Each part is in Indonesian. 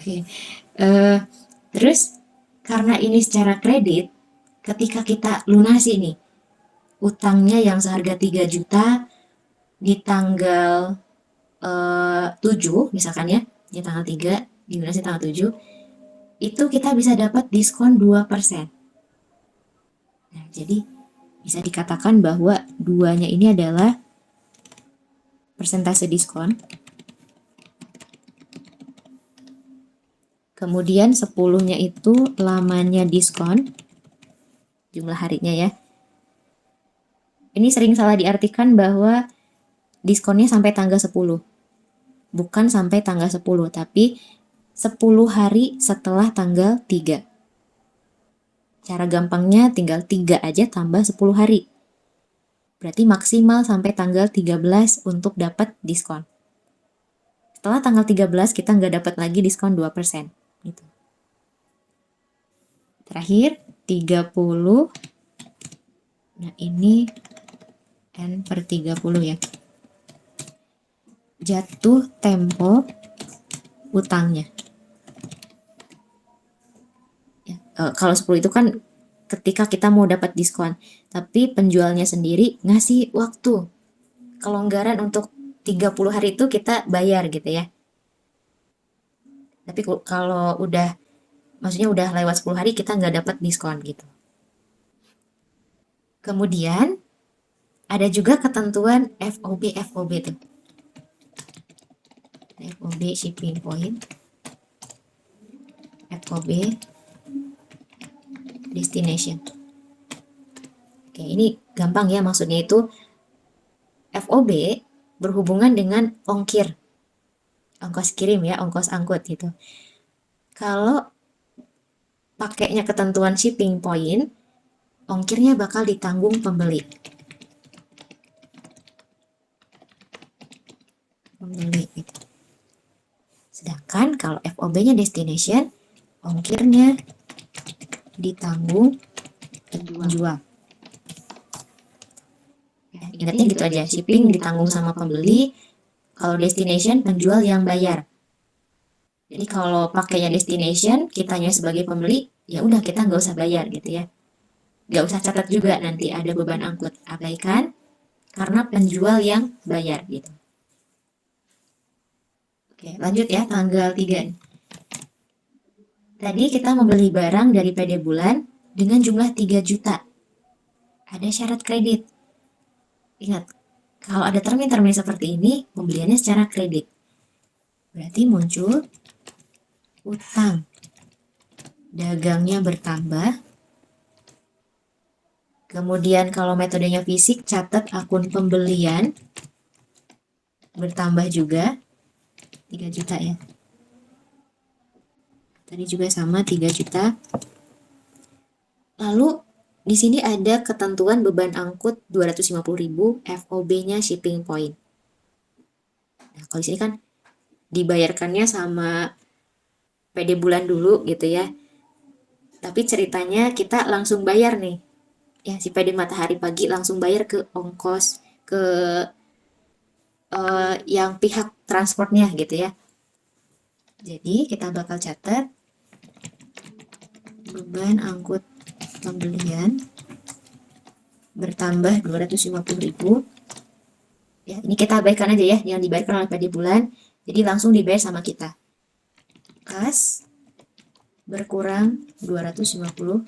Oke. Eh, Terus karena ini secara kredit, ketika kita lunasi nih utangnya yang seharga 3 juta di tanggal 7 misalkan ya, di tanggal 3 dilunasi tanggal 7, itu kita bisa dapat diskon 2%. Nah, jadi bisa dikatakan bahwa duanya ini adalah persentase diskon. Kemudian 10-nya itu lamanya diskon, jumlah harinya ya. Ini sering salah diartikan bahwa diskonnya sampai tanggal 10. Bukan sampai tanggal 10, tapi 10 hari setelah tanggal 3. Cara gampangnya tinggal 3 aja tambah 10 hari. Berarti maksimal sampai tanggal 13 untuk dapat diskon. Setelah tanggal 13 kita nggak dapat lagi diskon 2%. Gitu. Terakhir 30. Nah ini N per 30 ya. Jatuh tempo utangnya. Ya, kalau 10 itu kan ketika kita mau dapat diskon. Tapi penjualnya sendiri ngasih waktu. Kelonggaran untuk 30 hari itu kita bayar gitu ya. Tapi kalau maksudnya udah lewat 10 hari kita nggak dapat diskon gitu. Kemudian ada juga ketentuan FOB tuh. FOB shipping point, FOB destination. Oke, ini gampang ya, maksudnya itu FOB berhubungan dengan ongkir, ongkos kirim ya, ongkos angkut gitu. Kalau pakainya ketentuan shipping point, ongkirnya bakal ditanggung pembeli. Gitu. Sedangkan kalau FOB-nya destination, ongkirnya ditanggung penjual. Ya, ingatnya gitu aja, shipping ditanggung sama pembeli, kalau destination penjual yang bayar. Jadi kalau pakainya destination, kitanya sebagai pembeli, ya udah kita nggak usah bayar gitu ya. Nggak usah catat juga nanti ada beban angkut, abaikan karena penjual yang bayar gitu. Oke, lanjut ya, tanggal 3. Tadi kita membeli barang dari PD Bulan dengan jumlah 3 juta. Ada syarat kredit. Ingat, kalau ada termin-termin seperti ini, pembeliannya secara kredit. Berarti muncul utang. Dagangnya bertambah. Kemudian kalau metodenya fisik, catat akun pembelian bertambah juga 3 juta ya. Tadi juga sama 3 juta. Lalu di sini ada ketentuan beban angkut 250.000, FOB-nya shipping point. Nah, kalau di sini kan dibayarkannya sama PD Bulan dulu gitu ya. Tapi ceritanya kita langsung bayar nih. Ya, si PD Matahari Pagi langsung bayar ke ongkos ke yang pihak transportnya gitu ya. Jadi kita bakal catat beban angkut pembelian bertambah 250.000. Ya, ini kita abaikan aja ya yang dibayarkan oleh PD Bulan. Jadi langsung dibayar sama kita. Kas berkurang 250.000.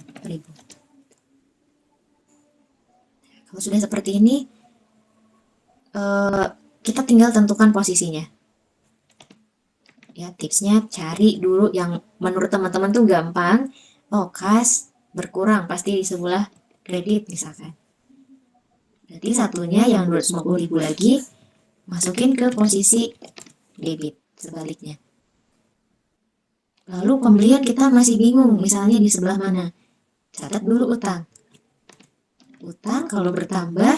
Kalau sudah seperti ini, kita tinggal tentukan posisinya. Ya, tipsnya cari dulu yang menurut teman-teman tuh gampang. Oh, kas berkurang pasti di sebelah kredit misalkan. Berarti satunya yang 250.000 lagi masukin ke posisi debit sebaliknya. Lalu pembelian kita masih bingung, misalnya di sebelah mana. Catat dulu utang. Utang kalau bertambah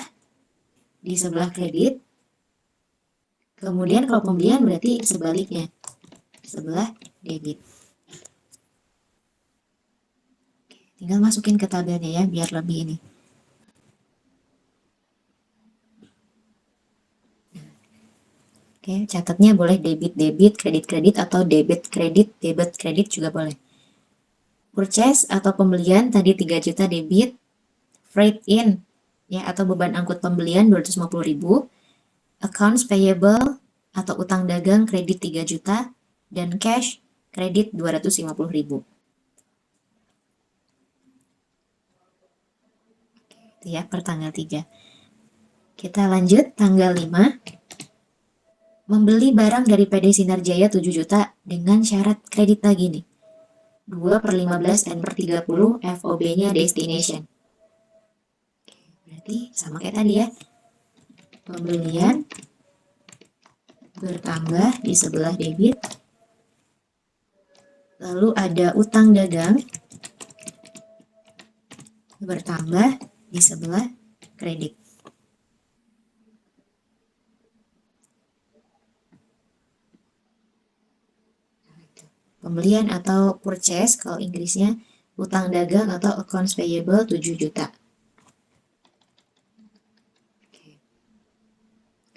di sebelah kredit. Kemudian kalau pembelian berarti sebaliknya, sebelah debit. Tinggal masukin ke tabelnya ya, biar lebih ini. Oke, catatnya boleh debit-debit, kredit-kredit, atau debit-kredit, debit-kredit juga boleh. Purchase atau pembelian tadi 3 juta debit, freight in ya atau beban angkut pembelian 250.000, accounts payable atau utang dagang kredit 3 juta, dan cash kredit 250.000. Itu ya per tanggal 3. Kita lanjut tanggal 5. Membeli barang dari PD Sinar Jaya 7 juta dengan syarat kredit lagi nih. 2/15 N per 30 FOB-nya destination. Berarti sama kayak tadi ya. Pembelian bertambah di sebelah debit. Lalu ada utang dagang bertambah di sebelah kredit. Pembelian atau purchase kalau Inggrisnya, utang dagang atau accounts payable 7 juta.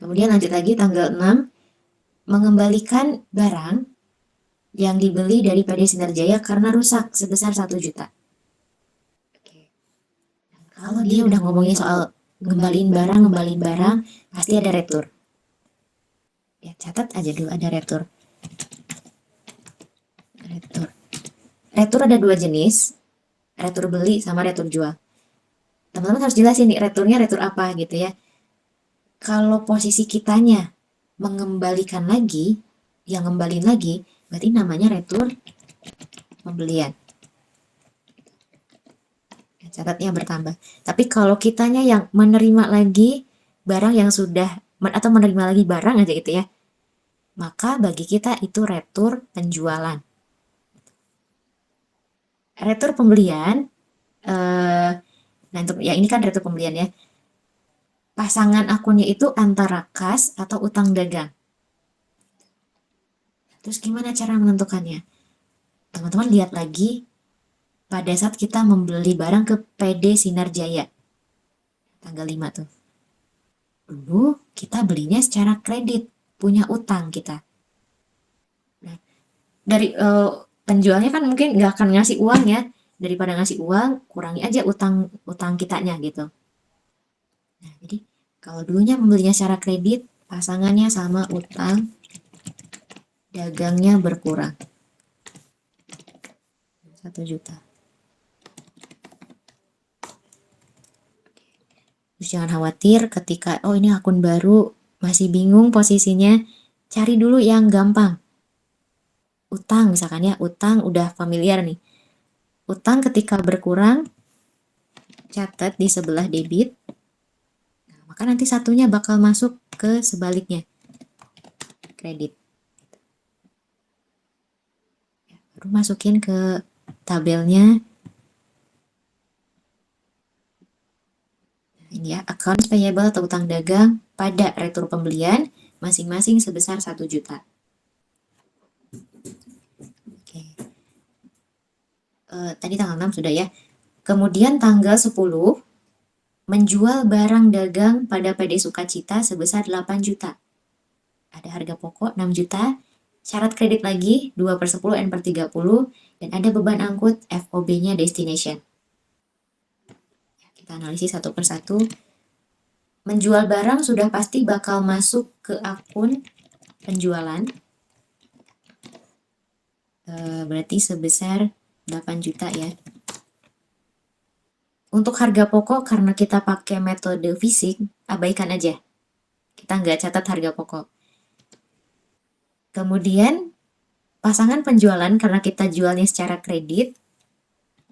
Kemudian lanjut lagi tanggal 6, mengembalikan barang yang dibeli dari PD Sinar Jaya karena rusak sebesar 1 juta. Kalau dia udah ngomongin soal ngembaliin barang, pasti ada retur. Ya, catat aja dulu ada retur. Retur ada 2 jenis, retur beli sama retur jual. Teman-teman harus jelasin nih returnya retur apa gitu ya. Kalau posisi kitanya mengembalikan lagi, yang ngembalin lagi, berarti namanya retur pembelian. Catatnya bertambah. Tapi kalau kitanya yang menerima lagi barang yang sudah, atau menerima lagi barang aja gitu ya, maka bagi kita itu retur penjualan. Retur pembelian, nah untuk ya ini kan retur pembelian ya. Pasangan akunnya itu antara kas atau utang dagang. Terus gimana cara menentukannya? Teman-teman lihat lagi pada saat kita membeli barang ke PD Sinar Jaya. Tanggal 5 tuh. Dulu kita belinya secara kredit, punya utang kita. Nah, dari penjualnya kan mungkin nggak akan ngasih uang ya. Daripada ngasih uang, kurangi aja utang kitanya gitu. Nah, jadi kalau dulunya membelinya secara kredit, pasangannya sama utang dagangnya berkurang 1 juta. Terus jangan khawatir ketika ini akun baru masih bingung posisinya, cari dulu yang gampang. Utang misalkan ya, utang udah familiar nih. Utang ketika berkurang, catat di sebelah debit. Nah, maka nanti satunya bakal masuk ke sebaliknya, kredit. Baru masukin ke tabelnya. Ini ya, accounts payable atau utang dagang pada retur pembelian masing-masing sebesar 1 juta. Oke. Tadi tanggal 6 sudah ya. Kemudian tanggal 10, menjual barang dagang pada PD Sukacita sebesar 8 juta. Ada harga pokok 6 juta, syarat kredit lagi 2/10 N per 30, dan ada beban angkut FOB-nya destination. Kita analisis satu persatu. Menjual barang sudah pasti bakal masuk ke akun penjualan. Berarti sebesar 8 juta ya. Untuk harga pokok karena kita pakai metode fisik, abaikan aja. Kita nggak catat harga pokok. Kemudian pasangan penjualan karena kita jualnya secara kredit,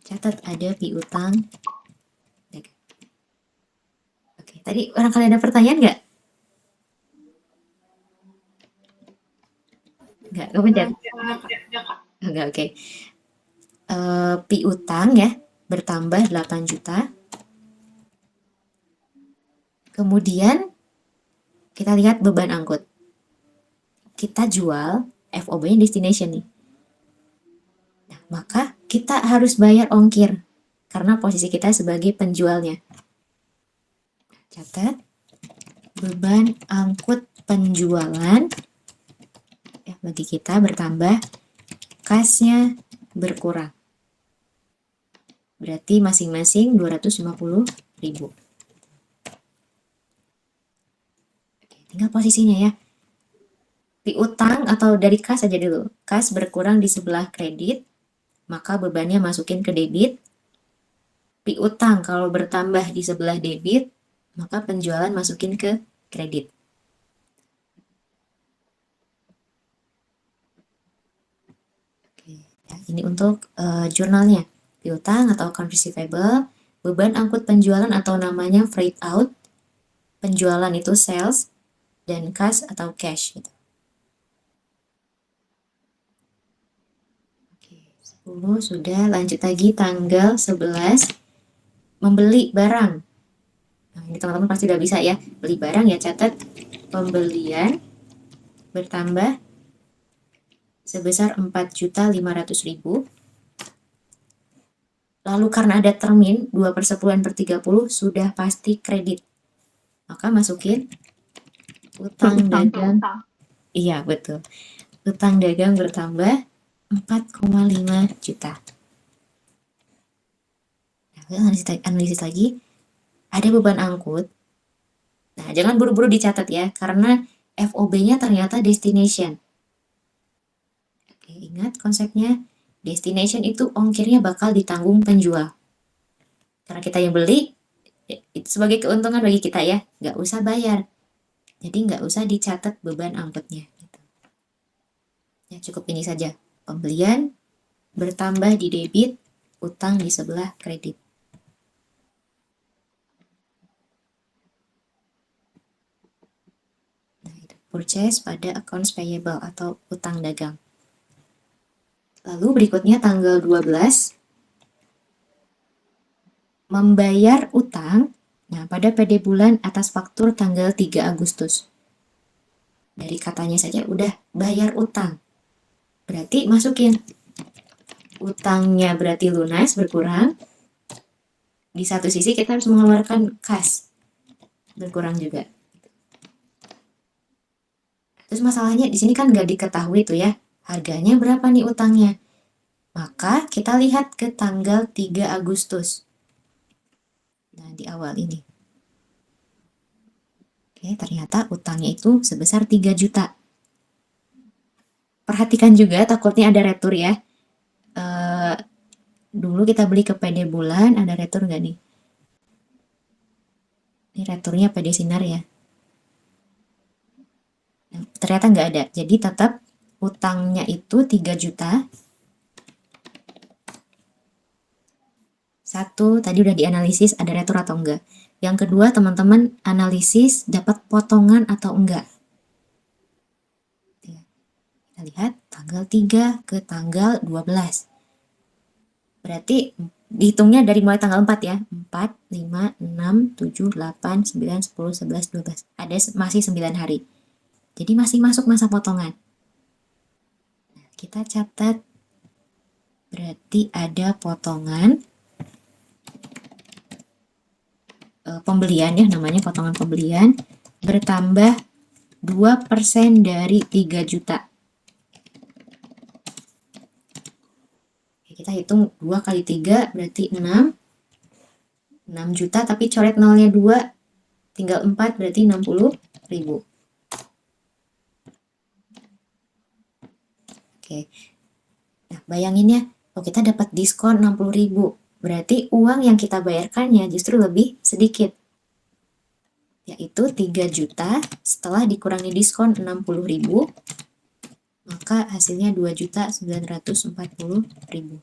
catat ada piutang. Oke, tadi barangkali ada pertanyaan nggak? Nggak pencet. Enggak, oke. Piutang ya, bertambah 8 juta. Kemudian kita lihat beban angkut. Kita jual FOB-nya destination nih. Nah, maka kita harus bayar ongkir karena posisi kita sebagai penjualnya. Catat beban angkut penjualan ya, bagi kita bertambah, kasnya berkurang. Berarti masing-masing 250.000. Oke, tinggal posisinya ya. Piutang atau dari kas aja dulu. Kas berkurang di sebelah kredit, maka bebannya masukin ke debit. Piutang kalau bertambah di sebelah debit, maka penjualan masukin ke kredit. Oke, ya, ini untuk jurnalnya. Piutang atau account receivable, beban angkut penjualan atau namanya freight out, penjualan itu sales, dan kas atau cash gitu. Oke, 10 sudah, lanjut lagi tanggal 11, membeli barang. Nah, ini teman-teman pasti udah bisa ya, beli barang ya, catat pembelian bertambah sebesar 4.500.000. Lalu karena ada termin 2/10/30 sudah pasti kredit. Maka masukin utang dagang. Iya, betul. Utang dagang bertambah 4,5 juta. Nah, analisis lagi. Ada beban angkut. Nah, jangan buru-buru dicatat ya, karena FOB-nya ternyata destination. Oke, ingat konsepnya. Destination itu ongkirnya bakal ditanggung penjual. Karena kita yang beli, itu sebagai keuntungan bagi kita ya, nggak usah bayar. Jadi nggak usah dicatat beban angkutnya. Gitu. Ya, cukup ini saja. Pembelian bertambah di debit, utang di sebelah kredit. Nah, itu purchase pada accounts payable atau utang dagang. Lalu berikutnya tanggal 12, membayar utang. Nah, pada PD bulan atas faktur tanggal 3 Agustus. Dari katanya saja udah bayar utang. Berarti masukin. Utangnya berarti lunas, berkurang. Di satu sisi kita harus mengeluarkan kas. Berkurang juga. Terus masalahnya di sini kan nggak diketahui tuh ya. Harganya berapa nih utangnya. Maka kita lihat ke tanggal 3 Agustus. Nah, di awal ini. Oke, ternyata utangnya itu sebesar 3 juta. Perhatikan juga, takutnya ada retur ya. Dulu kita beli ke PD bulan, ada retur nggak nih? Ini returnya PD Sinar ya. Nah, ternyata nggak ada. Jadi tetap utangnya itu 3 juta. Satu, tadi udah dianalisis ada retur atau enggak. Yang kedua, teman-teman analisis dapat potongan atau enggak. Kita lihat tanggal 3 ke tanggal 12. Berarti dihitungnya dari mulai tanggal 4 ya. 4, 5, 6, 7, 8, 9, 10, 11, 12. Ada masih 9 hari. Jadi masih masuk masa potongan. Nah, kita catat berarti ada potongan pembelian ya, namanya potongan pembelian bertambah 2% dari 3 juta. Kita hitung 2 kali 3 berarti 6 juta, tapi coret nolnya 2, tinggal 4 berarti 60.000. Oke, nah bayangin ya, kalau kita dapat diskon 60.000, berarti uang yang kita bayarkannya justru lebih sedikit, yaitu 3 juta setelah dikurangi diskon 60.000, maka hasilnya 2.940.000.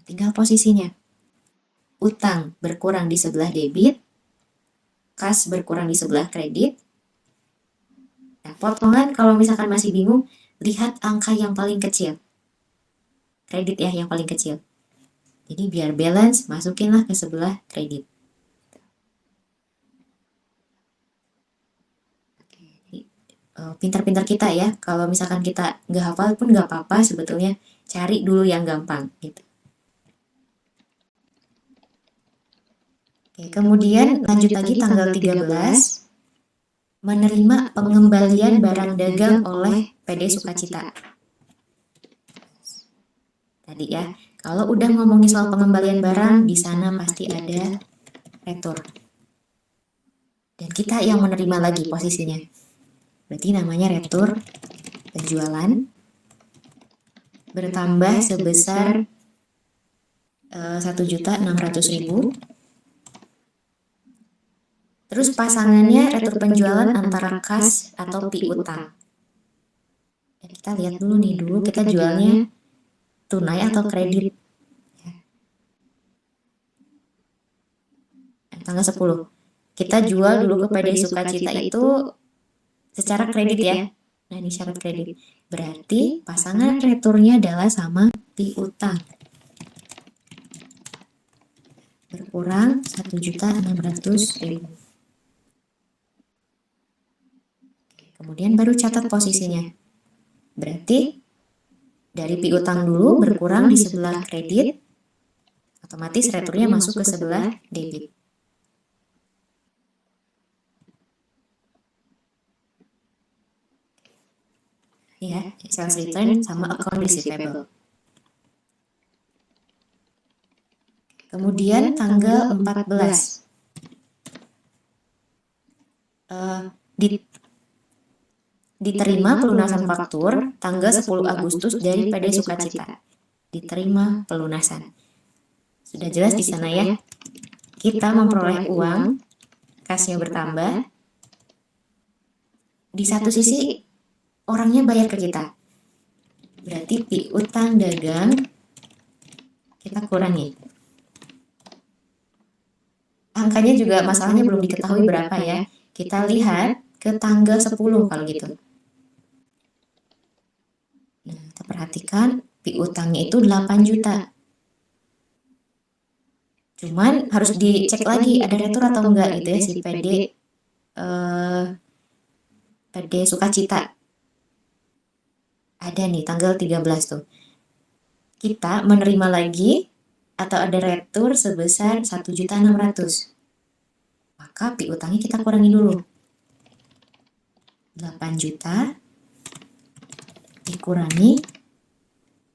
Tinggal posisinya. Utang berkurang di sebelah debit, kas berkurang di sebelah kredit. Nah, potongan kalau misalkan masih bingung, lihat angka yang paling kecil. Kredit ya yang paling kecil. Jadi biar balance, masukinlah ke sebelah kredit. Pintar-pintar kita ya, kalau misalkan kita nggak hafal pun nggak apa-apa sebetulnya, cari dulu yang gampang gitu. Oke, kemudian lanjut lagi tanggal 13, menerima pengembalian barang dagang oleh PD Sukacita. Tadi ya, kalau udah ngomongin soal pengembalian barang, di sana pasti ada retur. Dan kita yang menerima lagi posisinya. Berarti namanya retur penjualan bertambah sebesar 1.600.000. Terus pasangannya retur penjualan antara kas atau piutang. Ya, kita lihat dulu nih, dulu kita jualnya tunai atau kredit. Tanggal 10. Kita jual dulu ke PD Sukacita itu secara kredit ya. Nah, ini syarat kredit. Berarti pasangan returnya adalah sama piutang. Berkurang 1.600.000. Kemudian baru catat posisinya. Berarti dari piutang dulu berkurang di sebelah kredit, otomatis returnya masuk ke sebelah debit. Ya, sales return sama account receivable. Kemudian tanggal 14. Diterima pelunasan faktur tanggal 10 Agustus dari PD Sukacita. Diterima pelunasan. Sudah jelas di sana ya. Kita memperoleh uang, kasnya bertambah. Di satu sisi orangnya bayar ke kita. Berarti piutang dagang kita kurangi. Angkanya juga masalahnya belum diketahui berapa ya. Kita lihat ke tanggal 10 kalau gitu. Nah, kita perhatikan piutangnya itu 8 juta. Cuman harus dicek lagi ada retur atau enggak gitu ya si PD Sukacita. Ada nih tanggal 13 tuh. Kita menerima lagi atau ada retur sebesar 1.600.000. Maka piutangnya kita kurangi dulu. 8 juta dikurangi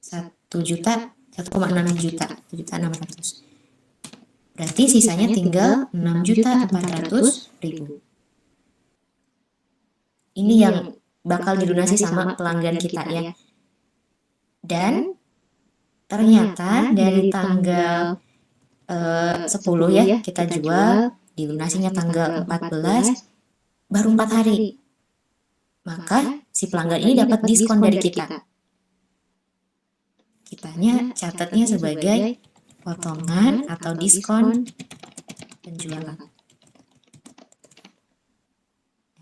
1 juta, 1,6 juta, 1.600.000. Berarti sisanya tinggal 6.400.000. Ini yang bakal dilunasi sama pelanggan kita ya. Dan ternyata dari tanggal 10 ya kita jual, dilunasinya tanggal 14, baru 4 hari. Maka si pelanggan ini dapat diskon dari kita. Kitanya catatnya sebagai potongan atau diskon penjualan.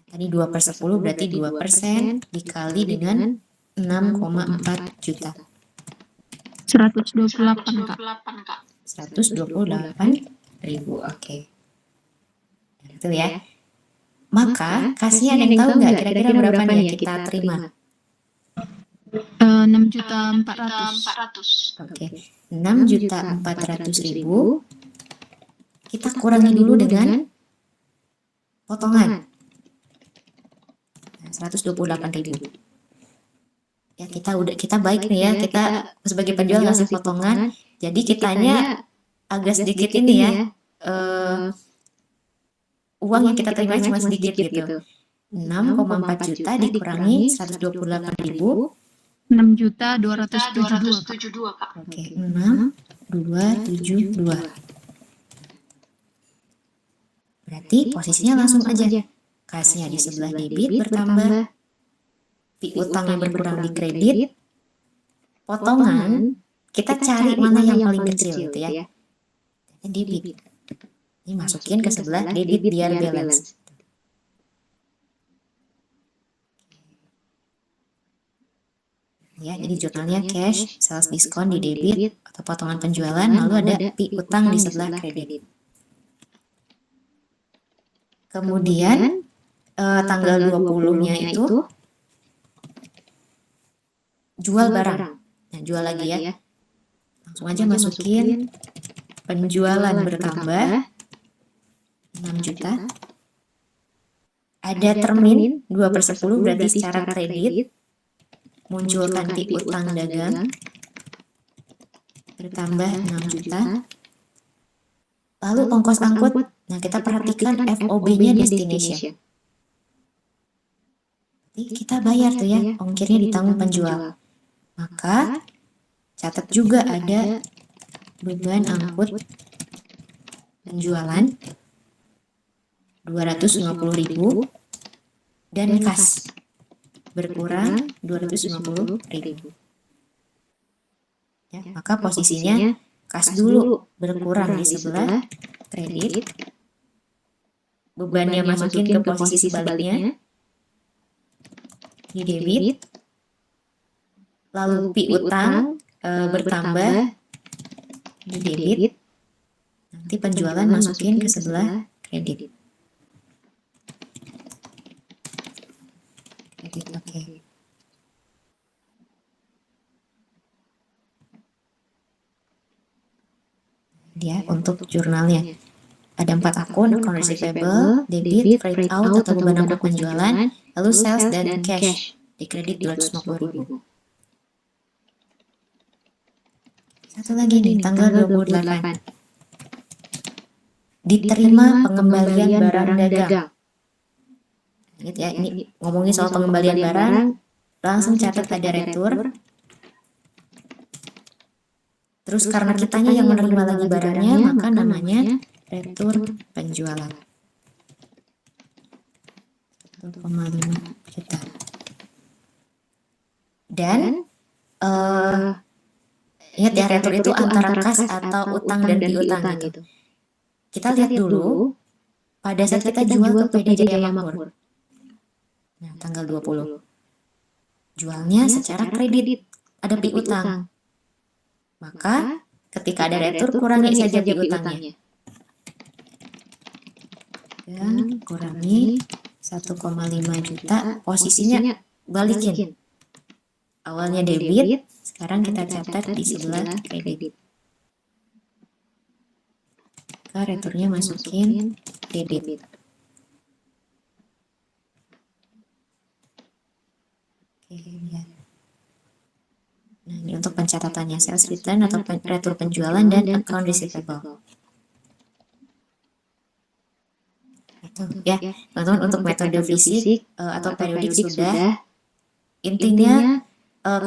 Tadi 2/10 berarti 2% dikali dengan 6,4 juta. 128, Kak. 128.000, oke. Itu ya. Maka kasnya ada yang tahu nggak kira-kira berapa nih yang kita terima? 6.400.000. Oke, 6.400.000 kita kurangi dulu dengan potongan 128.000. Ya kita baik nih ya, kita sebagai penjual ngasih potongan, jadi kitanya agak sedikit ini ya, uang yang kita terima cuma sedikit gitu. 6,4 juta dikurangi 128.000, 6.272, Kak. oke, 6.272. Berarti posisinya langsung aja. Kasnya di sebelah debit bertambah, piutangnya berkurang di kredit, potongan kita cari mana yang paling kecil gitu ya. Debit. Ini masukin ke sebelah debit biar balance. Ya, jadi jurnalnya cash, sales diskon di debit atau potongan penjualan, lalu ada piutang di sebelah kredit. Kemudian tanggal 20-nya itu jual barang. Nah, jual lagi ya. Langsung aja masukin penjualan bertambah 6 juta. ada termin 2/10 berarti secara kredit munculkan piutang dagang bertambah 6 juta. Lalu ongkos angkut, nah kita perhatikan FOB-nya destination. Jadi kita bayar tuh ya, ongkirnya ditanggung penjual. Maka catat juga ada beban angkut penjualan 250.000 dan kas berkurang 250.000. Ya, maka posisinya kas dulu berkurang di sebelah kredit, bebannya masukin ke posisi sebaliknya di debit, lalu piutang bertambah di debit, nanti penjualan masukin ke sebelah kredit. Oke. Dia untuk jurnalnya ada 4 akun: account receivable, debit, freight out atau beban angkut penjualan, lalu sales dan cash. Di kredit 250.000. Satu lagi nih, tanggal 28. Diterima pengembalian barang dagang. Ingat ya, ini ngomongin soal pengembalian barang, langsung catat ada retur. Terus karena kitanya yang menerima lagi barangnya, maka namanya retur penjualan. 1,5 juta. Dan ingat ya, retur itu antara kas atau utang dan piutang gitu. Kita lihat dulu pada saat kita jual ke PD Jaya Makmur. Nah, tanggal 20. Jualnya secara kredit, ada piutang. Maka ketika ada retur, kurangi saja piutangnya. Dan kurangi 1,5 juta, posisinya balikin. Awalnya debit, sekarang kita catat di sebelah kredit. Returnya masukin debit. Oke, ya. Nah, ini untuk pencatatannya, sales return atau retur penjualan dan account receivable. Itu ya, teman-teman, untuk metode fisik atau periodik sudah. Intinya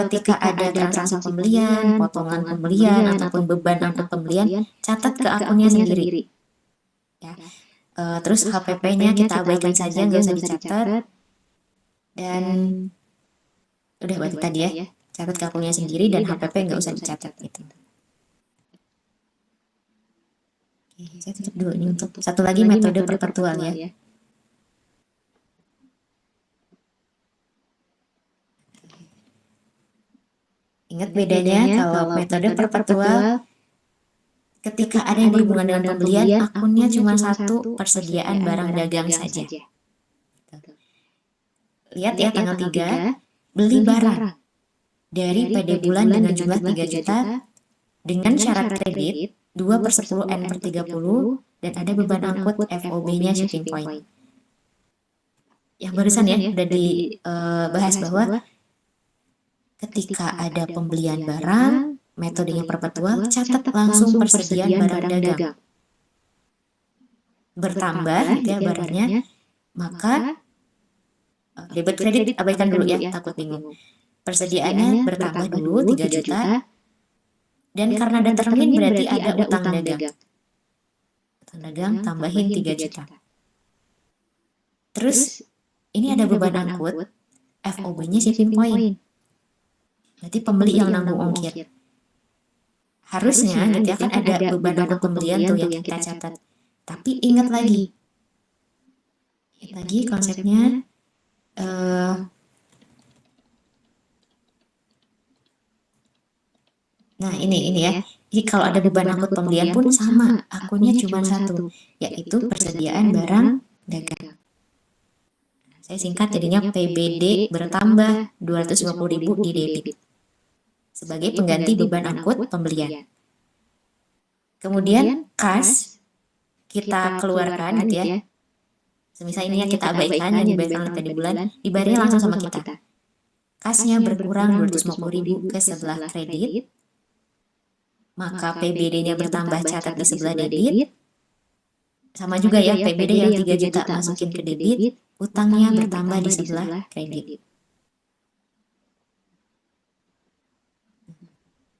ketika ada transaksi pembelian, potongan pembelian ataupun beban angkut pembelian, catat ke akunnya sendiri. Ya. Terus HPP-nya kita abaikan saja, nggak usah dicatat. Dan udah berarti tadi ya, catat ke akunnya sendiri dan HPP nggak usah dicatat gitu. Oke, saya tutup dulu ini untuk satu lagi metode perpetual ya. Ingat bedanya kalau metode perpetual, ketika ada yang berhubungan dengan pembelian, akunnya cuma satu, persediaan barang dagang saja. Lihat ya tanggal 3, beli barang dari PD bulan dengan jumlah 3 juta dengan syarat kredit 2/10 N/30 dan ada beban angkut FOB-nya shipping point. Yang barusan ya udah dibahas bahwa ketika ada pembelian barang, metodenya perpetual, catat langsung persediaan barang dagang. Bertambah gitu ya barangnya, maka debit kredit abaikan dulu ya, takut bingung. Persediaannya bertambah dulu 3 juta. Dan karena ada termin berarti ada utang dagang. Utang dagang tambahin 3 juta. Terus ini ada beban angkut, FOB-nya shipping point. Berarti pembeli yang nanggung ongkir. Harusnya gitu ya kan ada beban angkut pembelian tuh yang kita catat. Tapi ingat lagi. Ingat lagi konsepnya nah ini ya. Jadi kalau ada beban angkut pembelian pun sama, akunnya cuma satu, yaitu persediaan barang dagang. Saya singkat jadinya PBD bertambah 250.000 di debit sebagai pengganti beban angkut pembelian. Kemudian kas kita keluarkan gitu ya, Semisal ini yang kita abaikan, yang dibayarkan oleh PD bulan, dibayarnya langsung sama kita. Kasnya berkurang 250.000 ke sebelah kredit, maka PBD-nya bertambah catat di sebelah debit. Sama juga ya, PBD yang 3 juta masukin ke debit, utangnya bertambah di sebelah kredit.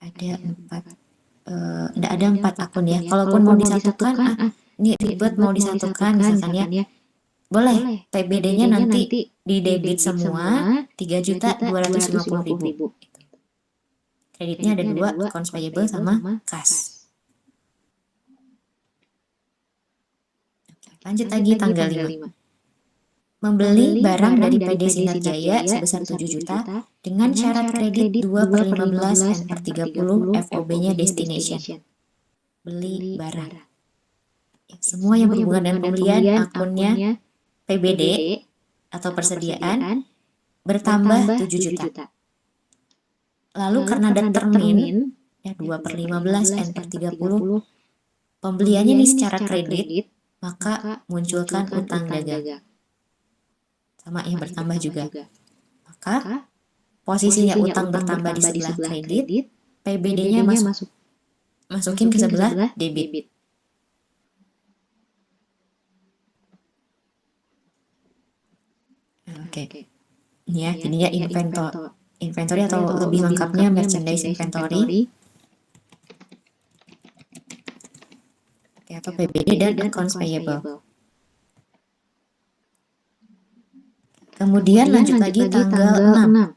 Ada 4, enggak ada 4 akun ya. Kalaupun mau disatukan, ini ribet mau disatukan misalkan ya. Boleh, PBD-nya nanti di debit semua 3.250.000. Kreditnya ada 2, accounts payable sama kas. Lanjut lagi tanggal 5. Membeli barang dari PD Sinar Jaya sebesar 7 juta dengan syarat kredit 2/15 N/30 FOB-nya destination. Beli barang. Ya, semua yang berhubungan dengan pembelian akunnya PBD atau persediaan bertambah 7 juta. Lalu karena ada termin ya 2/15 N/30, pembeliannya ini secara kredit, maka munculkan utang dagang. Sama yang bertambah juga. Maka posisinya utang bertambah di sebelah kredit, PBD-nya masukin ke sebelah debit. Oke. Ini ya, jadinya inventory atau lebih lengkapnya merchandise inventory. Oke, atau PBD dan accounts payable. Kemudian lanjut lagi tanggal 6.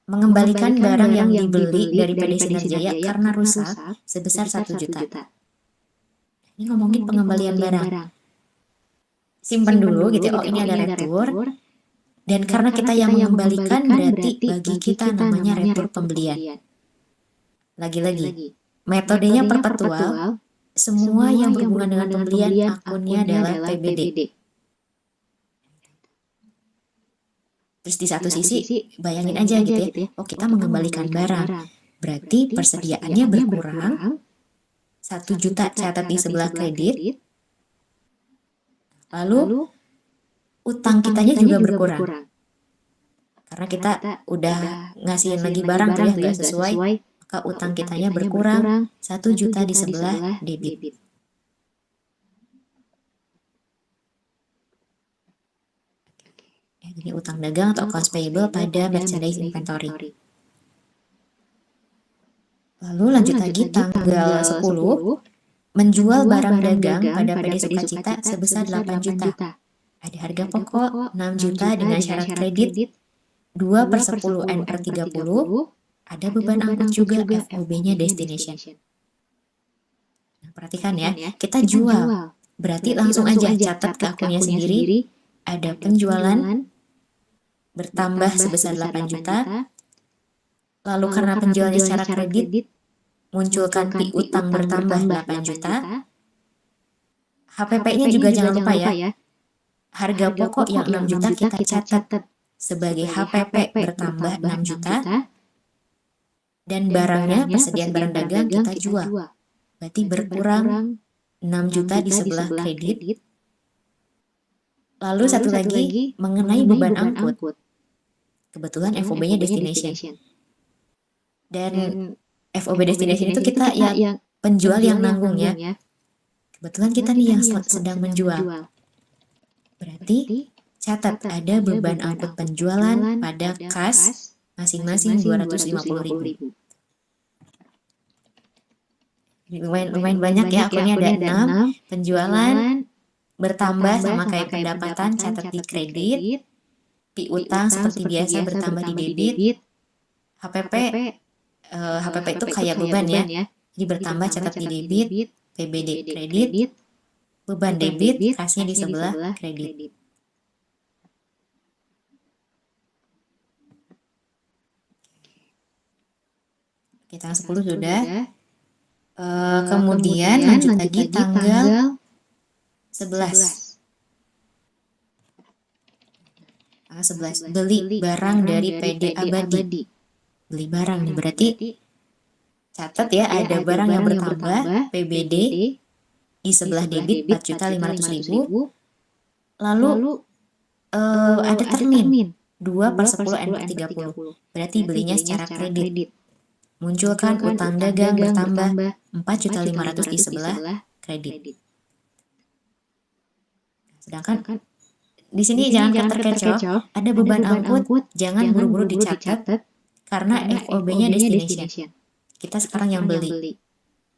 Mengembalikan barang yang dibeli dari PD Sinar Jaya karena rusak sebesar 1 juta. Ini ngomongin pengembalian barang. Simpan dulu gitu, oh ini ada retur. Dan karena kita yang mengembalikan berarti bagi kita namanya retur pembelian. Lagi-lagi, metodenya perpetual, semua yang berhubungan dengan pembelian akunnya adalah PBD. Terus di satu sisi bayangin aja gitu ya, oh kita mengembalikan barang, berarti persediaannya berkurang, 1 juta catat di sebelah kredit, lalu utang kitanya juga berkurang. Karena kita udah ngasihin lagi barang tuh ya nggak sesuai, maka utang kitanya berkurang 1 juta di sebelah debit. Ya, jadi utang dagang atau accounts payable pada merchandise inventory. Lalu lanjut lagi tanggal 10, menjual barang dagang pada PD Sukacita sebesar 8 juta. Ada harga pokok 6 juta dengan syarat kredit 2/10 N/30. Ada beban angkut juga FOB-nya destination. Nah, perhatikan ya, kita jual. Berarti langsung aja catat ke akunnya sendiri. Ada penjualan bertambah sebesar 8 juta. Lalu karena penjualnya secara kredit, munculkan piutang bertambah 8 juta. HPP-nya juga jangan lupa ya. Harga pokok yang 6 juta kita catat sebagai HPP bertambah 6 juta. Dan barangnya, persediaan barang dagang kita jual. Berarti berkurang 6 juta di sebelah kredit. Lalu satu lagi mengenai beban angkut. Kebetulan FOB-nya destination. Dan FOB destination itu kita yang penjual yang nanggung ya. Kebetulan kita nih yang sedang menjual. Berarti catat ada beban angkut penjualan pada kas masing-masing 250.000. Lumayan banyak ya, akunnya ada 6, penjualan bertambah sama kayak pendapatan catat di kredit, piutang seperti biasa bertambah di debit, HPP itu kayak beban ya, jadi bertambah catat di debit, PBD kredit, beban debit, kasnya di sebelah kredit. Oke, tanggal 10 sudah. Kemudian lanjut lagi tanggal 11. Tanggal 11, beli barang dari PD Abadi. Beli barang nih berarti catat ya, ada barang yang bertambah PBD di sebelah debit 4.500.000. Lalu ada termin 2/10 N/30. Berarti belinya secara kredit. Munculkan utang dagang bertambah 4.500.000 di sebelah kredit. Sedangkan di sini jangan terkecoh, ada beban angkut, jangan buru-buru dicatat karena FOB-nya destination. Kita sekarang yang beli.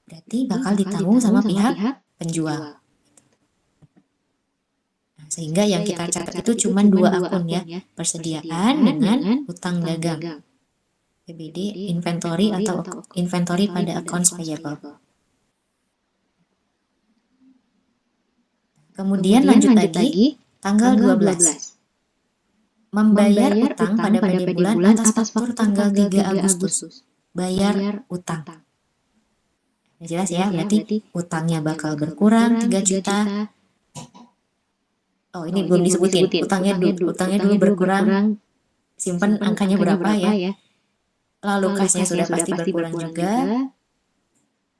Berarti bakal ditanggung sama pihak penjual. Sehingga yang kita catat itu cuma 2 akun ya, persediaan dengan utang dagang. PBD inventory atau inventory pada accounts payable. Kemudian lanjut lagi, tanggal 12. Membayar utang pada PD bulan atas faktur tanggal 3 Agustus. Bayar utang. Jelas ya, berarti utangnya bakal berkurang 3 juta. Oh, ini belum disebutin. Utangnya dulu berkurang. Simpan angkanya berapa ya? Lalu kasnya sudah pasti berkurang juga.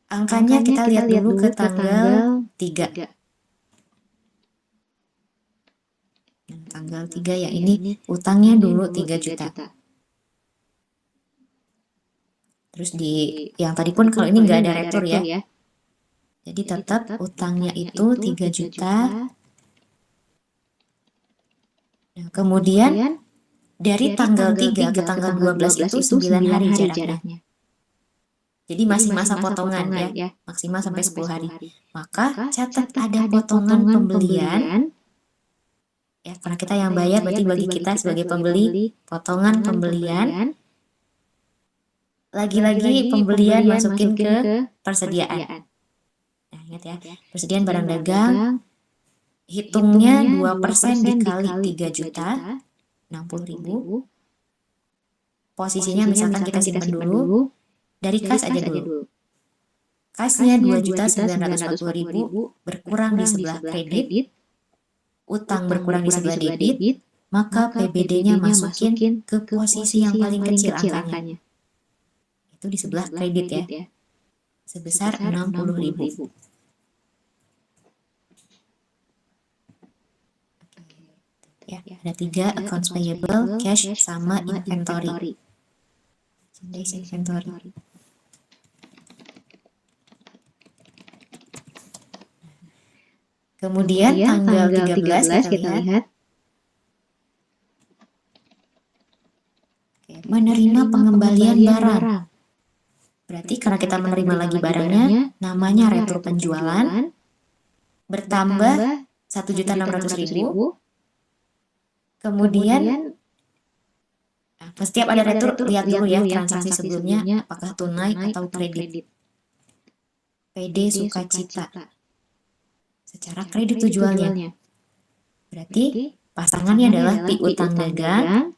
Angkanya kita lihat dulu ke tanggal 3. Tanggal 3 ya, ini utangnya dulu 3 juta. Terus di yang tadi pun kalau ini nggak ada retur ya. Jadi tetap utangnya itu 3 juta. Nah, kemudian dari tanggal 3 ke tanggal 12 itu 9 hari jaraknya. Jadi masih masa potongan ya, maksimal sampai 10 hari. Maka catat ada potongan pembelian. Ya, karena kita yang bayar, berarti bagi kita sebagai pembeli, potongan pembelian. Lagi-lagi pembelian masukin ke persediaan. Nah, ingat ya, persediaan barang dagang, hitungnya 2% dikali 3 juta, 60.000. Posisinya misalkan kita simpan dulu, dari kas aja dulu. Kasnya 2.940.000 berkurang di sebelah kredit, utang berkurang di sebelah debit, maka PBD-nya masukin ke posisi yang paling kecil angkanya. Itu di sebelah kredit ya, sebesar 60.000. Ya, ada 3 accounts payable, cash, sama inventory. Inventory. Kemudian tanggal 13 kita lihat. Menerima pengembalian barang. Berarti karena kita menerima lagi barangnya, namanya retur penjualan, bertambah 1.600.000. Kemudian setiap ada retur, lihat dulu ya transaksi sebelumnya apakah tunai atau kredit. PD Sukacita secara kredit tujuannya. Berarti pasangannya adalah piutang dagang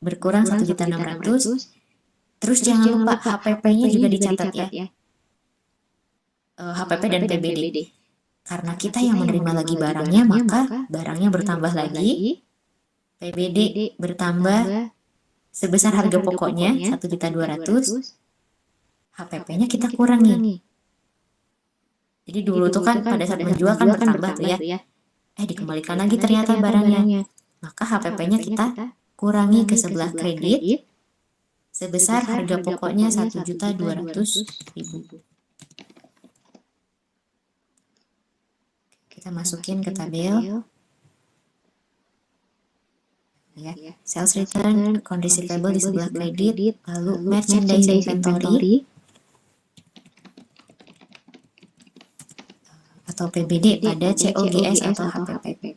berkurang 1.600.000. Terus jangan lupa HPP-nya juga dicatat ya. HPP dan PBD. Karena kita yang menerima lagi barangnya, maka barangnya bertambah lagi. PBD bertambah sebesar harga pokoknya 1.200.000. HPP-nya kita kurangi. Jadi dulu tuh kan pada saat menjual kan bertambah tuh ya. Dikembalikan lagi ternyata barangnya. Maka HPP-nya kita kurangi ke sebelah kredit sebesar harga pokoknya 1.200.000. Kita masukin ke tabel. Ya, sales return, account receivable di sebelah kredit, lalu merchandise inventory atau PBD pada COGS atau HPP.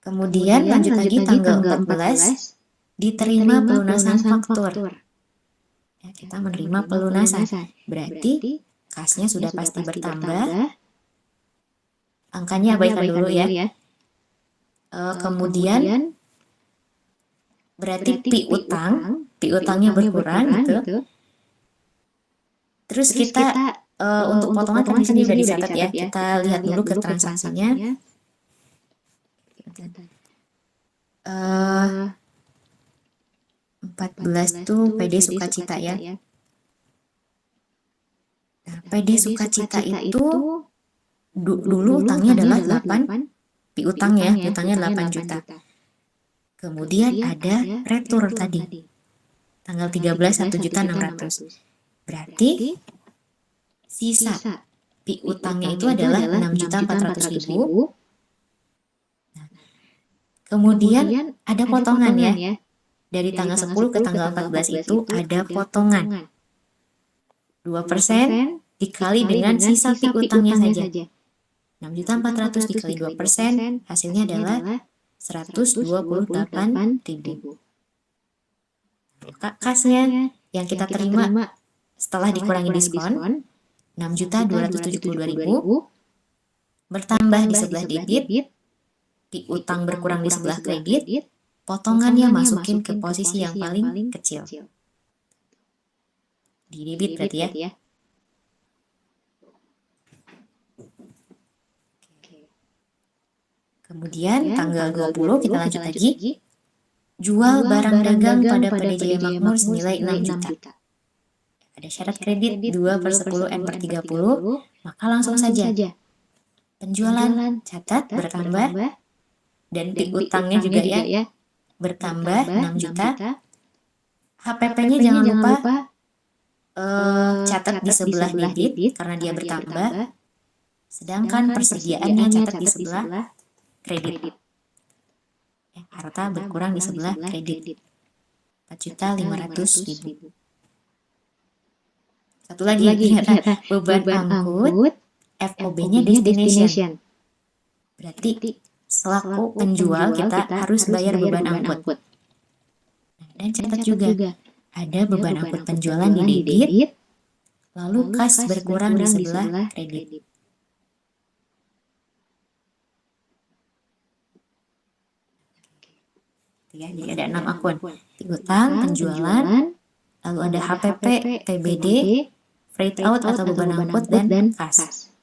Kemudian lanjut lagi tanggal 14, diterima pelunasan faktur. Ya, kita menerima pelunasan, berarti kasnya sudah pasti bertambah. Angkanya abaikan dulu ya. Kemudian berarti piutangnya berkurang gitu. Terus kita untuk potongan kan di sini udah dicatat ya. Kita lihat dulu ke transaksinya. 14 tuh PD Sukacita ya. Nah, PD Sukacita itu dulu utangnya adalah 8, piutang ya, piutangnya 8 juta. Kemudian ada retur tadi, tanggal 13 1.600.000. Berarti sisa piutangnya itu adalah 6.400.000. Kemudian ada potongan ya. Dari tanggal 10 ke tanggal 14 itu ada potongan. 2% dikali dengan sisa piutangnya saja. 6.400.000 dikali 2%, hasilnya adalah 128.000. Kasnya yang kita terima setelah dikurangi diskon, 6.272.000 bertambah di sebelah debit, piutang berkurang di sebelah kredit, potongannya masukin ke posisi yang paling kecil. Di debit berarti ya. Kemudian tanggal 20 kita lanjut lagi. Jual barang dagang pada PDJ Makmur senilai 6 juta. Ada syarat kredit 2/10 N/30, maka langsung saja. Penjualan catat bertambah dan piutangnya juga ya bertambah 6 juta. HPP-nya jangan lupa catat di sebelah debit karena dia bertambah. Sedangkan persediaannya catat di sebelah kredit. Harta berkurang di sebelah kredit. 4.500.000. Satu lagi ternyata beban angkut FOB-nya destination. Berarti selaku penjual kita harus bayar beban angkut. Dan catat juga ada beban angkut penjualan di debit, lalu kas berkurang di sebelah kredit. Ya, jadi ada 6 akun. Piutang, penjualan, lalu ada HPP, PBD, freight out atau beban angkut, dan kas.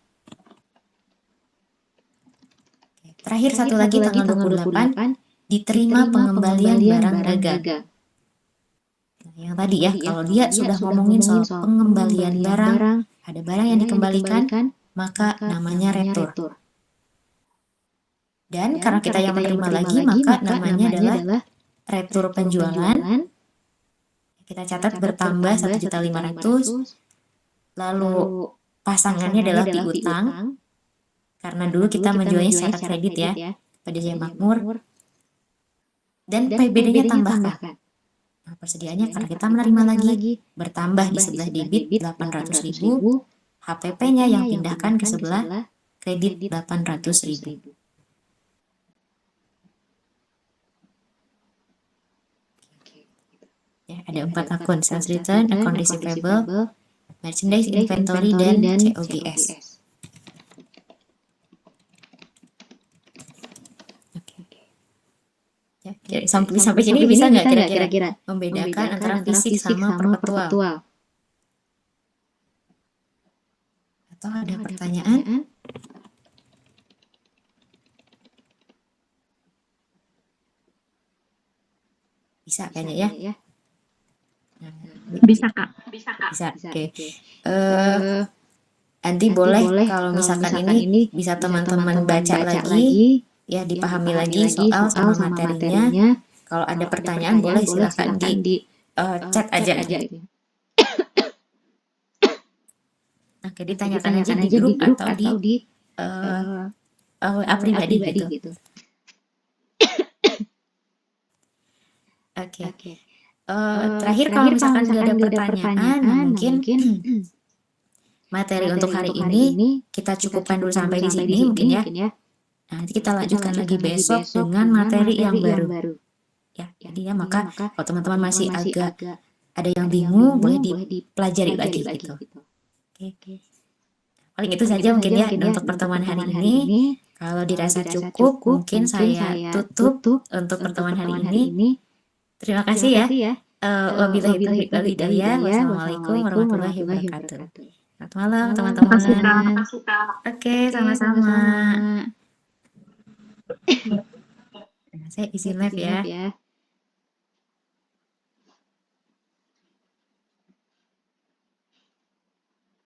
Terakhir satu lagi tanggal 28, diterima pengembalian barang dagang. Nah, yang tadi ya, kalau dia sudah ngomongin soal pengembalian barang, ada barang yang dikembalikan, maka namanya retur. Dan karena kita yang menerima lagi, maka namanya adalah retur penjualan. Kita catat bertambah 1.500.000. Lalu pasangannya adalah piutang. Karena dulu kita menjualnya secara kredit ya, PDJ Makmur. Dan PBD-nya tambahkan. Nah, persediaannya karena kita menerima lagi, bertambah di sebelah debit 800.000. HPP-nya yang pindahkan ke sebelah kredit 800.000. Ya, ada 4 akun: sales return, account receivable, merchandise inventory, dan COGS. Ya, sampai sini bisa nggak kira-kira membedakan antara fisik sama perpetual? Atau ada pertanyaan? Bisa kayaknya ya. Bisa Kak. Bisa. Oke. Nanti boleh kalau misalkan ini bisa teman-teman baca lagi, ya dipahami lagi soal sama materinya. Kalau ada pertanyaan boleh silakan di chat aja. Oke, ditanyakan aja di grup atau di pribadi gitu. Oke. Terakhir kalau misalkan nggak ada pertanyaan, mungkin materi untuk hari ini kita cukupkan dulu sampai di sini mungkin ya. Nanti kita lanjutkan lagi besok dengan materi yang baru. Ya, jadi ya maka kalau teman-teman masih agak ada yang bingung boleh dipelajari lagi gitu. Oke. Paling itu saja mungkin ya untuk pertemuan hari ini. Kalau dirasa cukup, mungkin saya tutup untuk pertemuan hari ini. Terima kasih ya. Wabillahi taufiq wal hidayah. Wassalamualaikum warahmatullahi wabarakatuh. Selamat malam teman-teman. Oke, sama-sama. Saya izin live ya.